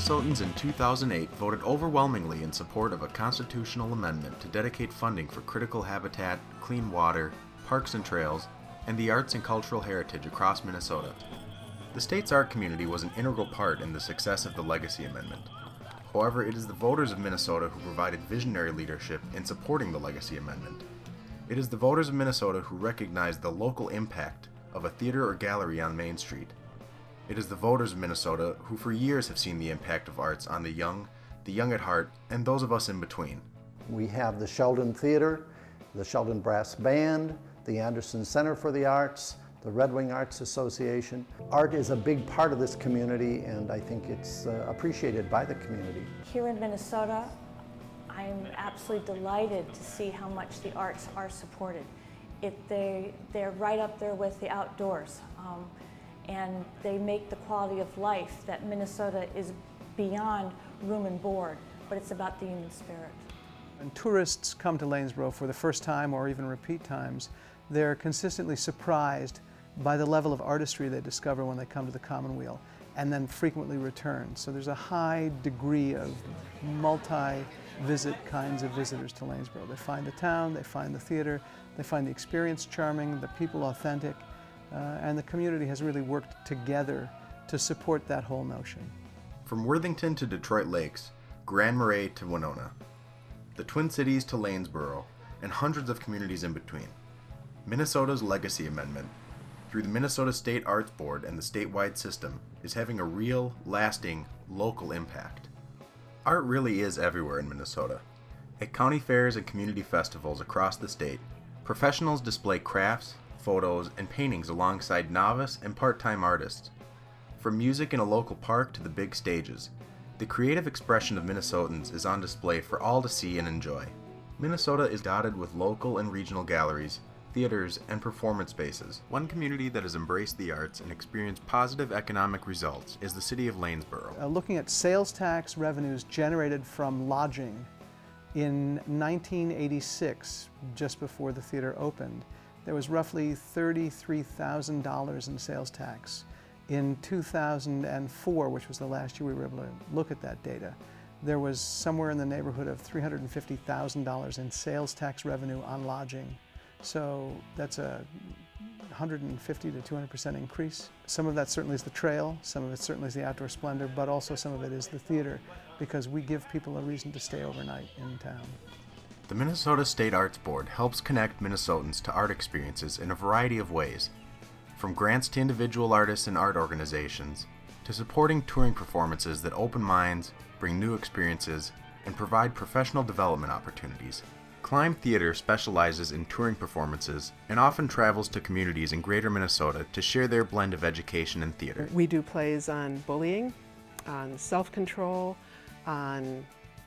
Minnesotans in 2008 voted overwhelmingly in support of a constitutional amendment to dedicate funding for critical habitat, clean water, parks and trails, and the arts and cultural heritage across Minnesota. The state's art community was an integral part in the success of the Legacy Amendment. However, it is the voters of Minnesota who provided visionary leadership in supporting the Legacy Amendment. It is the voters of Minnesota who recognized the local impact of a theater or gallery on Main Street. It is the voters of Minnesota who for years have seen the impact of arts on the young at heart, and those of us in between. We have the Sheldon Theater, the Sheldon Brass Band, the Anderson Center for the Arts, the Red Wing Arts Association. Art is a big part of this community, and I think it's appreciated by the community. Here in Minnesota, I'm absolutely delighted to see how much the arts are supported. They're right up there with the outdoors, and they make the quality of life that Minnesota is beyond room and board, but it's about the human spirit. When tourists come to Lanesboro for the first time or even repeat times, they're consistently surprised by the level of artistry they discover when they come to the Commonweal, and then frequently return. So there's a high degree of multi-visit kinds of visitors to Lanesboro. They find the town, they find the theater, they find the experience charming, the people authentic, and the community has really worked together to support that whole notion. From Worthington to Detroit Lakes, Grand Marais to Winona, the Twin Cities to Lanesboro, and hundreds of communities in between, Minnesota's Legacy Amendment, through the Minnesota State Arts Board and the statewide system, is having a real, lasting, local impact. Art really is everywhere in Minnesota. At county fairs and community festivals across the state, professionals display crafts, photos, and paintings alongside novice and part-time artists. From music in a local park to the big stages, the creative expression of Minnesotans is on display for all to see and enjoy. Minnesota is dotted with local and regional galleries, theaters, and performance spaces. One community that has embraced the arts and experienced positive economic results is the city of Lanesboro. Looking at sales tax revenues generated from lodging in 1986, just before the theater opened, there was roughly $33,000 in sales tax. In 2004, which was the last year we were able to look at that data, there was somewhere in the neighborhood of $350,000 in sales tax revenue on lodging. So that's a 150 to 200% increase. Some of that certainly is the trail, some of it certainly is the outdoor splendor, but also some of it is the theater, because we give people a reason to stay overnight in town. The Minnesota State Arts Board helps connect Minnesotans to art experiences in a variety of ways, from grants to individual artists and art organizations, to supporting touring performances that open minds, bring new experiences, and provide professional development opportunities. Climb Theater specializes in touring performances and often travels to communities in greater Minnesota to share their blend of education and theater. We do plays on bullying, on self-control, on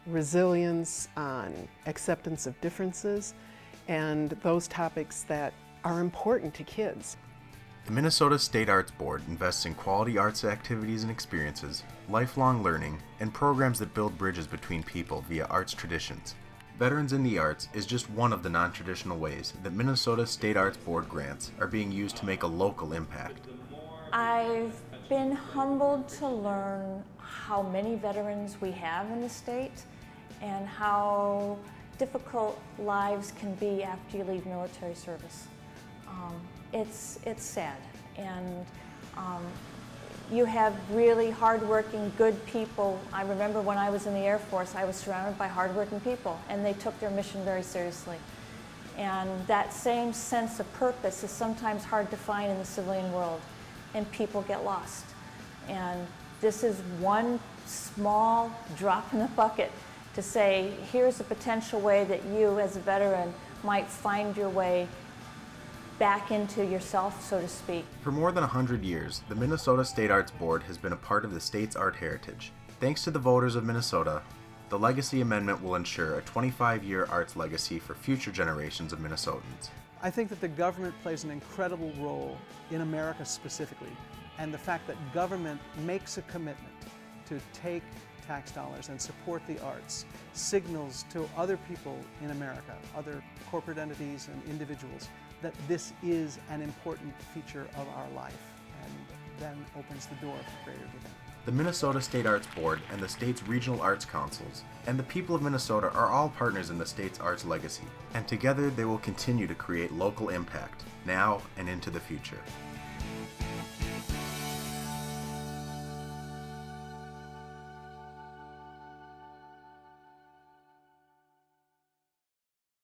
resilience, on acceptance of differences, and those topics that are important to kids. The Minnesota State Arts Board invests in quality arts activities and experiences, lifelong learning, and programs that build bridges between people via arts traditions. Veterans in the Arts is just one of the non-traditional ways that Minnesota State Arts Board grants are being used to make a local impact. I've been humbled to learn how many veterans we have in the state and how difficult lives can be after you leave military service. It's sad, and you have really hardworking, good people. I remember when I was in the Air Force, I was surrounded by hardworking people, and they took their mission very seriously. And that same sense of purpose is sometimes hard to find in the civilian world, and people get lost. And this is one small drop in the bucket to say, here's a potential way that you, as a veteran, might find your way back into yourself, so to speak. For more than 100 years, the Minnesota State Arts Board has been a part of the state's art heritage. Thanks to the voters of Minnesota, the Legacy Amendment will ensure a 25-year arts legacy for future generations of Minnesotans. I think that the government plays an incredible role in America specifically, and the fact that government makes a commitment to take tax dollars and support the arts signals to other people in America, other corporate entities and individuals, that this is an important feature of our life, and then opens the door for greater giving. The Minnesota State Arts Board and the state's regional arts councils and the people of Minnesota are all partners in the state's arts legacy, and together they will continue to create local impact, now and into the future.